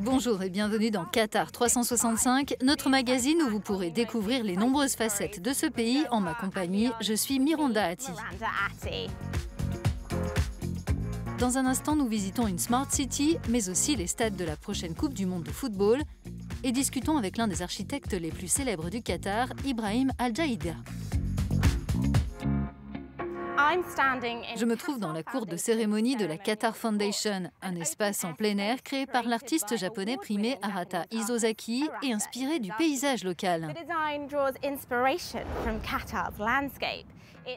Bonjour et bienvenue dans Qatar 365, notre magazine où vous pourrez découvrir les nombreuses facettes de ce pays en ma compagnie. Je suis Miranda Hatti. Dans un instant, nous visitons une Smart City, mais aussi les stades de la prochaine Coupe du Monde de football et discutons avec l'un des architectes les plus célèbres du Qatar, Ibrahim Al Jaïda. Je me trouve dans la cour de cérémonie de la Qatar Foundation, un espace en plein air créé par l'artiste japonais primé Arata Isozaki et inspiré du paysage local.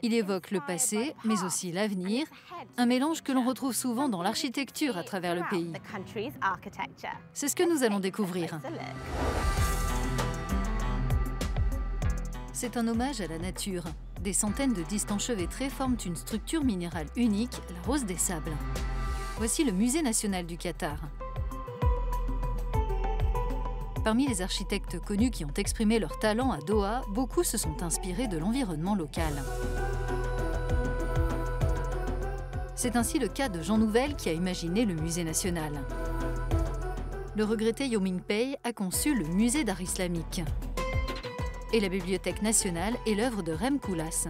Il évoque le passé, mais aussi l'avenir, un mélange que l'on retrouve souvent dans l'architecture à travers le pays. C'est ce que nous allons découvrir. C'est un hommage à la nature. Des centaines de disques enchevêtrés forment une structure minérale unique, la Rose des Sables. Voici le Musée national du Qatar. Parmi les architectes connus qui ont exprimé leur talent à Doha, beaucoup se sont inspirés de l'environnement local. C'est ainsi le cas de Jean Nouvel qui a imaginé le Musée national. Le regretté Yo Ming-pei a conçu le Musée d'art islamique. Et la Bibliothèque nationale est l'œuvre de Rem Koolhaas.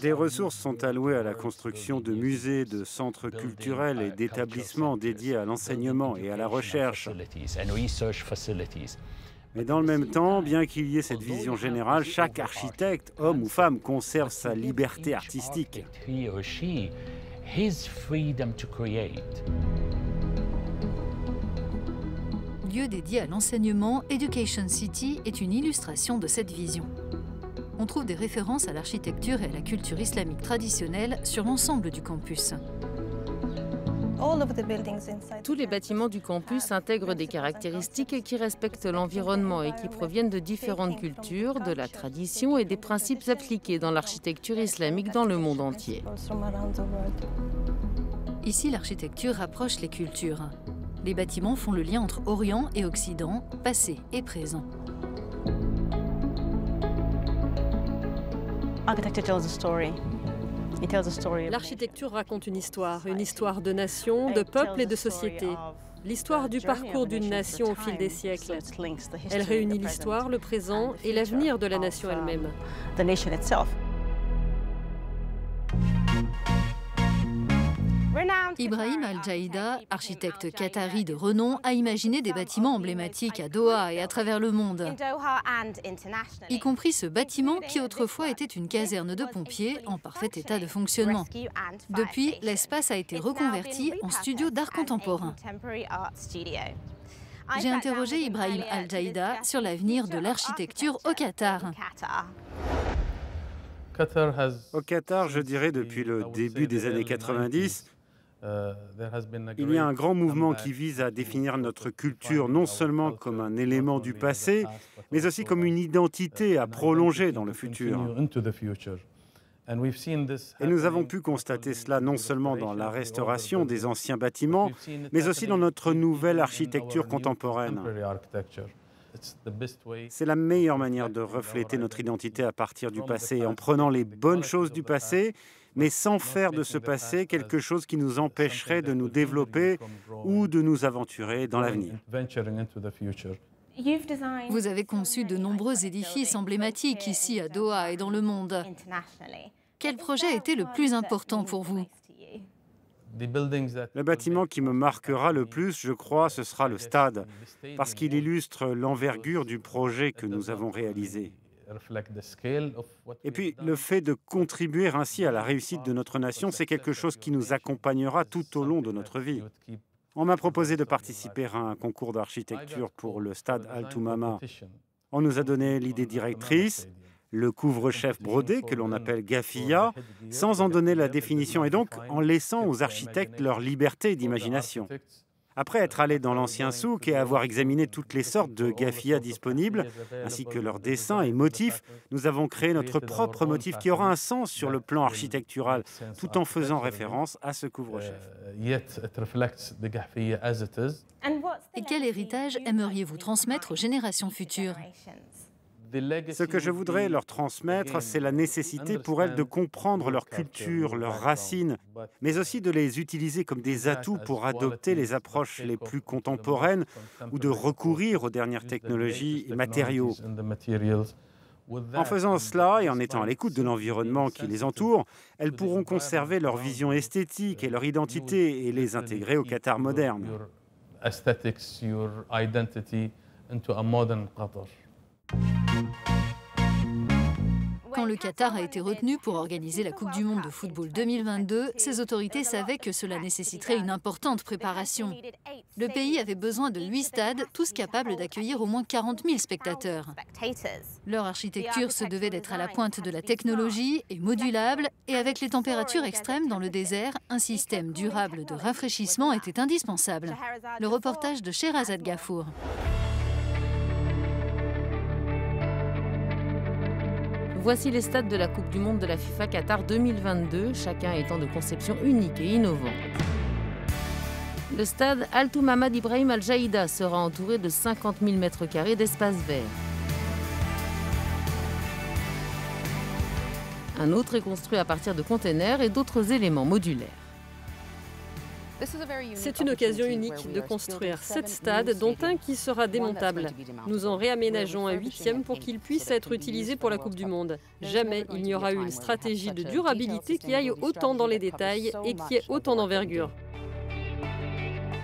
Des ressources sont allouées à la construction de musées, de centres culturels et d'établissements dédiés à l'enseignement et à la recherche. Mais dans le même temps, bien qu'il y ait cette vision générale, chaque architecte, homme ou femme, conserve sa liberté artistique. Lieu dédié à l'enseignement, Education City est une illustration de cette vision. On trouve des références à l'architecture et à la culture islamique traditionnelle sur l'ensemble du campus. Tous les bâtiments du campus intègrent des caractéristiques qui respectent l'environnement et qui proviennent de différentes cultures, de la tradition et des principes appliqués dans l'architecture islamique dans le monde entier. Ici, l'architecture rapproche les cultures. Les bâtiments font le lien entre Orient et Occident, passé et présent. L'architecture raconte une histoire de nation, de peuple et de société. L'histoire du parcours d'une nation au fil des siècles. Elle réunit l'histoire, le présent et l'avenir de la nation elle-même. Ibrahim Al Jaïda, architecte qatari de renom, a imaginé des bâtiments emblématiques à Doha et à travers le monde, y compris ce bâtiment qui autrefois était une caserne de pompiers en parfait état de fonctionnement. Depuis, l'espace a été reconverti en studio d'art contemporain. J'ai interrogé Ibrahim Al Jaïda sur l'avenir de l'architecture au Qatar. Au Qatar, je dirais depuis le début des années 90, il y a un grand mouvement qui vise à définir notre culture non seulement comme un élément du passé, mais aussi comme une identité à prolonger dans le futur. Et nous avons pu constater cela non seulement dans la restauration des anciens bâtiments, mais aussi dans notre nouvelle architecture contemporaine. C'est la meilleure manière de refléter notre identité à partir du passé, en prenant les bonnes choses du passé, mais sans faire de ce passé quelque chose qui nous empêcherait de nous développer ou de nous aventurer dans l'avenir. Vous avez conçu de nombreux édifices emblématiques ici à Doha et dans le monde. Quel projet a été le plus important pour vous ? Le bâtiment qui me marquera le plus, je crois, ce sera le stade, parce qu'il illustre l'envergure du projet que nous avons réalisé. Et puis, le fait de contribuer ainsi à la réussite de notre nation, c'est quelque chose qui nous accompagnera tout au long de notre vie. On m'a proposé de participer à un concours d'architecture pour le stade Al Thumama. On nous a donné l'idée directrice, le couvre-chef brodé que l'on appelle gafia, sans en donner la définition et donc en laissant aux architectes leur liberté d'imagination. Après être allé dans l'ancien souk et avoir examiné toutes les sortes de gafia disponibles, ainsi que leurs dessins et motifs, nous avons créé notre propre motif qui aura un sens sur le plan architectural, tout en faisant référence à ce couvre-chef. Et quel héritage aimeriez-vous transmettre aux générations futures ? Ce que je voudrais leur transmettre, c'est la nécessité pour elles de comprendre leur culture, leurs racines, mais aussi de les utiliser comme des atouts pour adopter les approches les plus contemporaines ou de recourir aux dernières technologies et matériaux. En faisant cela et en étant à l'écoute de l'environnement qui les entoure, elles pourront conserver leur vision esthétique et leur identité et les intégrer au Qatar moderne. Quand le Qatar a été retenu pour organiser la Coupe du monde de football 2022, ses autorités savaient que cela nécessiterait une importante préparation. Le pays avait besoin de 8 stades, tous capables d'accueillir au moins 40 000 spectateurs. Leur architecture se devait d'être à la pointe de la technologie et modulable, et avec les températures extrêmes dans le désert, un système durable de rafraîchissement était indispensable. Le reportage de Sherazade Gafour. Voici les stades de la Coupe du monde de la FIFA Qatar 2022, chacun étant de conception unique et innovante. Le stade Altou Mamad Ibrahim Al Jaïda sera entouré de 50 000 m² d'espace vert. Un autre est construit à partir de containers et d'autres éléments modulaires. C'est une occasion unique de construire 7 stades, dont un qui sera démontable. Nous en réaménageons un 8e pour qu'il puisse être utilisé pour la Coupe du Monde. Jamais il n'y aura eu une stratégie de durabilité qui aille autant dans les détails et qui ait autant d'envergure.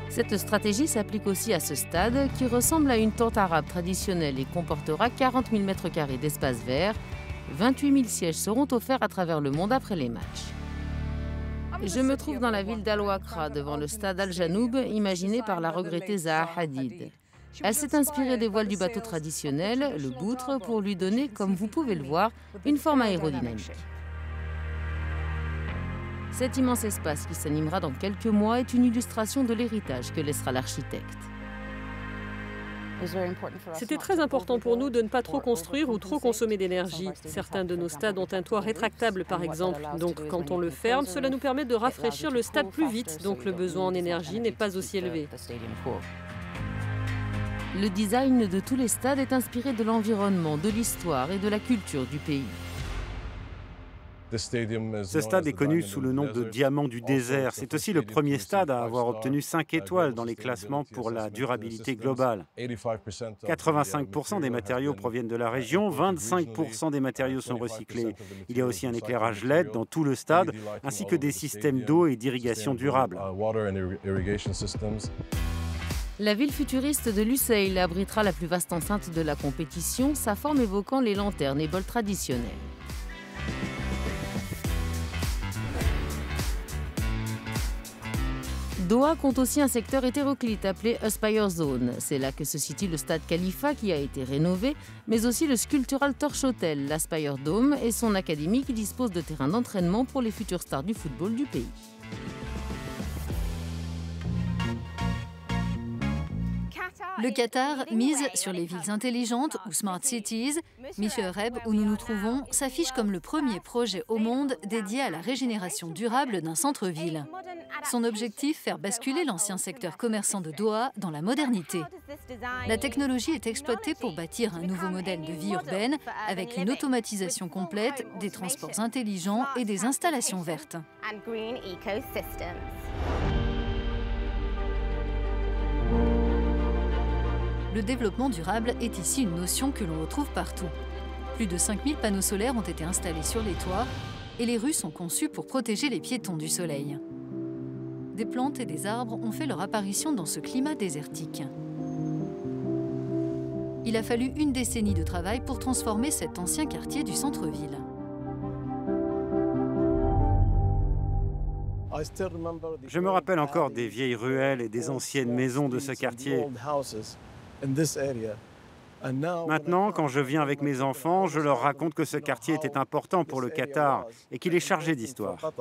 Cette stratégie s'applique aussi à ce stade qui ressemble à une tente arabe traditionnelle et comportera 40 000 m² d'espace vert. 28 000 sièges seront offerts à travers le monde après les matchs. Je me trouve dans la ville d'Al-Wakra, devant le stade Al-Janoub, imaginé par la regrettée Zaha Hadid. Elle s'est inspirée des voiles du bateau traditionnel, le boutre, pour lui donner, comme vous pouvez le voir, une forme aérodynamique. Cet immense espace qui s'animera dans quelques mois est une illustration de l'héritage que laissera l'architecte. C'était très important pour nous de ne pas trop construire ou trop consommer d'énergie. Certains de nos stades ont un toit rétractable, par exemple. Donc, quand on le ferme, cela nous permet de rafraîchir le stade plus vite. Donc, le besoin en énergie n'est pas aussi élevé. Le design de tous les stades est inspiré de l'environnement, de l'histoire et de la culture du pays. Ce stade est connu sous le nom de Diamant du désert. C'est aussi le premier stade à avoir obtenu 5 étoiles dans les classements pour la durabilité globale. 85% des matériaux proviennent de la région, 25% des matériaux sont recyclés. Il y a aussi un éclairage LED dans tout le stade, ainsi que des systèmes d'eau et d'irrigation durables. La ville futuriste de Lusail abritera la plus vaste enceinte de la compétition, sa forme évoquant les lanternes et bols traditionnels. Doha compte aussi un secteur hétéroclite appelé Aspire Zone. C'est là que se situe le stade Khalifa qui a été rénové, mais aussi le Sculptural Torch Hotel, l'Aspire Dome et son académie qui dispose de terrains d'entraînement pour les futures stars du football du pays. Le Qatar mise sur les villes intelligentes ou Smart Cities. Mishreb, où nous nous trouvons, s'affiche comme le premier projet au monde dédié à la régénération durable d'un centre-ville. Son objectif, faire basculer l'ancien secteur commerçant de Doha dans la modernité. La technologie est exploitée pour bâtir un nouveau modèle de vie urbaine avec une automatisation complète, des transports intelligents et des installations vertes. Le développement durable est ici une notion que l'on retrouve partout. Plus de 5000 panneaux solaires ont été installés sur les toits et les rues sont conçues pour protéger les piétons du soleil. Des plantes et des arbres ont fait leur apparition dans ce climat désertique. Il a fallu une décennie de travail pour transformer cet ancien quartier du centre-ville. Je me rappelle encore des vieilles ruelles et des anciennes maisons de ce quartier. Maintenant, quand je viens avec mes enfants, je leur raconte que ce quartier était important pour le Qatar et qu'il est chargé d'histoire.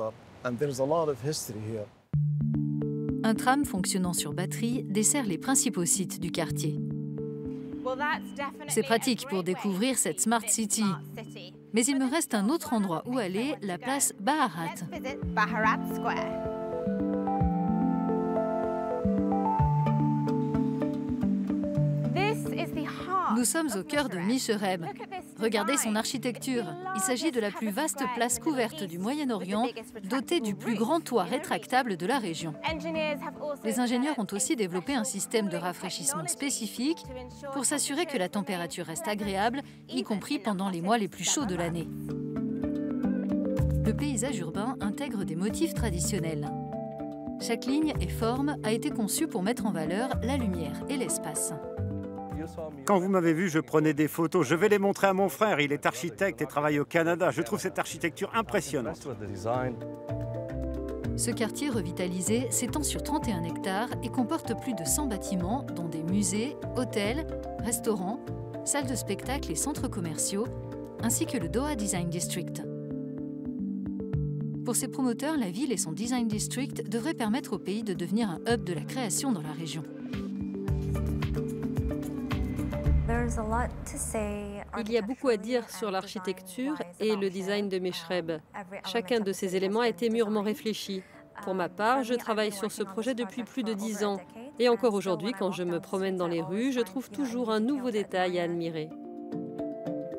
Un tram fonctionnant sur batterie dessert les principaux sites du quartier. C'est pratique pour découvrir cette Smart City. Mais il me reste un autre endroit où aller, la place Baharat. Nous sommes au cœur de Mishreb. Regardez son architecture. Il s'agit de la plus vaste place couverte du Moyen-Orient, dotée du plus grand toit rétractable de la région. Les ingénieurs ont aussi développé un système de rafraîchissement spécifique pour s'assurer que la température reste agréable, y compris pendant les mois les plus chauds de l'année. Le paysage urbain intègre des motifs traditionnels. Chaque ligne et forme a été conçue pour mettre en valeur la lumière et l'espace. Quand vous m'avez vu, je prenais des photos. Je vais les montrer à mon frère. Il est architecte et travaille au Canada. Je trouve cette architecture impressionnante. Ce quartier revitalisé s'étend sur 31 hectares et comporte plus de 100 bâtiments, dont des musées, hôtels, restaurants, salles de spectacle et centres commerciaux, ainsi que le Doha Design District. Pour ses promoteurs, la ville et son Design District devraient permettre au pays de devenir un hub de la création dans la région. Il y a beaucoup à dire sur l'architecture et le design de Mishreb. Chacun de ces éléments a été mûrement réfléchi. Pour ma part, je travaille sur ce projet depuis plus de 10 ans. Et encore aujourd'hui, quand je me promène dans les rues, je trouve toujours un nouveau détail à admirer.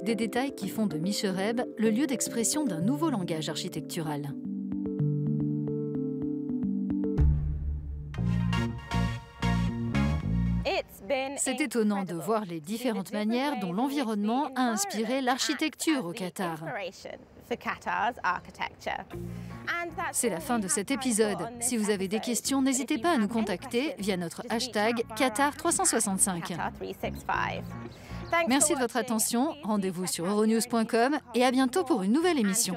Des détails qui font de Mishreb le lieu d'expression d'un nouveau langage architectural. C'est étonnant de voir les différentes manières dont l'environnement a inspiré l'architecture au Qatar. C'est la fin de cet épisode. Si vous avez des questions, n'hésitez pas à nous contacter via notre hashtag Qatar365. Merci de votre attention. Rendez-vous sur euronews.com et à bientôt pour une nouvelle émission.